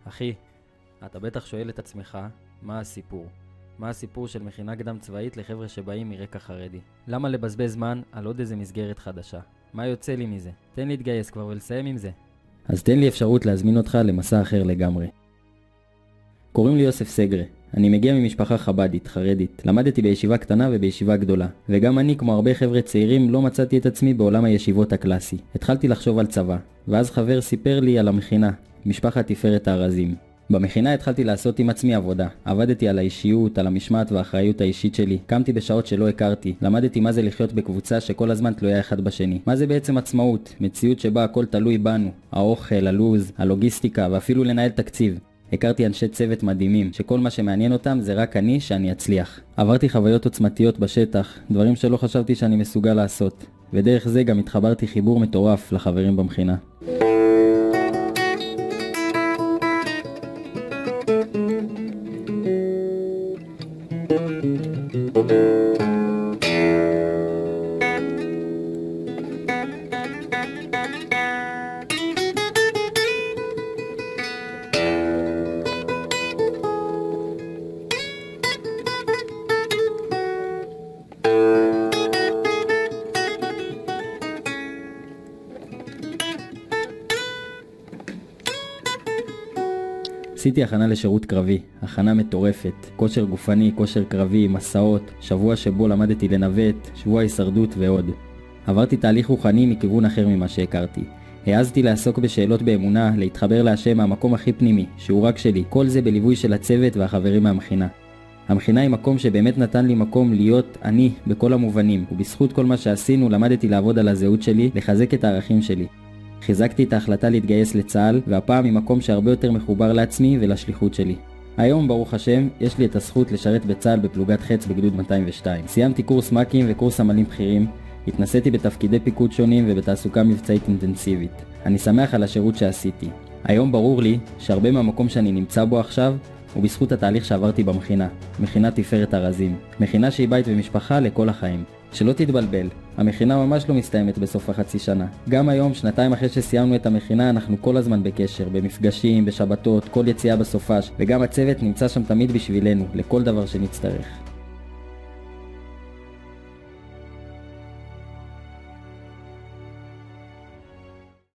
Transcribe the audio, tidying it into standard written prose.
אחי, אתה בטח שואל את עצמך, מה הסיפור? מה הסיפור של מכינה קדם צבאית לחבר'ה שבאים מרקע חרדי? למה לבזבז זמן על עוד איזה מסגרת חדשה? מה יוצא לי מזה? תן להתגייס כבר ולסיים עם זה. אז תן לי אפשרות להזמין אותך למסע אחר לגמרי. קוראים לי יוסף סגרה. אני מגיע ממשפחה חבדית, חרדית. למדתי בישיבה קטנה ובישיבה גדולה. וגם אני, כמו הרבה חבר'ה צעירים, לא מצאתי את עצמי בעולם הישיבות הקלאסי. התחלתי לחשוב על צבא. ואז חבר סיפר לי על המכינה, משפחת תפארת הארזים. במכינה התחלתי לעשות עם עצמי עבודה. עבדתי על האישיות, על המשמעת והאחריות האישית שלי. קמתי בשעות שלא הכרתי. למדתי מה זה לחיות בקבוצה שכל הזמן תלויה אחד בשני. מה זה בעצם עצמאות? מציאות שבה הכל תלוי בנו. האוכל, הלוז, הלוגיסטיקה ואפילו לנהל תקציב. הכרתי אנשי צוות מדהימים, שכל מה שמעניין אותם זה רק אני שאני אצליח. עברתי חוויות עוצמתיות בשטח, דברים שלא חשבתי שאני מסוגל לעשות. ודרך זה גם התחברתי חיבור מטורף לחברים במכינה. עשיתי הכנה לשירות קרבי, הכנה מטורפת, כושר גופני, כושר קרבי, מסעות, שבוע שבו למדתי לנווט, שבוע הישרדות ועוד. עברתי תהליך רוחני מכיוון אחר ממה שהכרתי. העזתי לעסוק בשאלות באמונה, להתחבר להשם מהמקום הכי פנימי, שהוא רק שלי, כל זה בליווי של הצוות והחברים מהמכינה. המכינה היא מקום שבאמת נתן לי מקום להיות אני בכל המובנים, ובזכות כל מה שעשינו למדתי לעבוד על הזהות שלי, לחזק את הערכים שלי. חיזקתי את ההחלטה להתגייס לצה"ל, והפעם ממקום שהרבה יותר מחובר לעצמי ולשליחות שלי. היום, ברוך השם, יש לי את הזכות לשרת בצה"ל בפלוגת חץ בגדוד 202. סיימתי קורס מ"כים וקורס סמלים בכירים, התנסיתי בתפקידי פיקוד שונים ובתעסוקה מבצעית אינטנסיבית. אני שמח על השירות שעשיתי. היום ברור לי שהרבה מהמקום שאני נמצא בו עכשיו הוא בזכות התהליך שעברתי במכינה, מכינת תפארת הארזים. מכינה שהיא בית ומשפחה לכל החיים. שלא תתבלבל, המכינה ממש לא מסתיימת בסוף החצי שנה. גם היום, שנתיים אחרי שסיימנו את המכינה, אנחנו כל הזמן בקשר, במפגשים, בשבתות, כל יציאה בסופש, וגם הצוות נמצא שם תמיד בשבילנו, לכל דבר שנצטרך.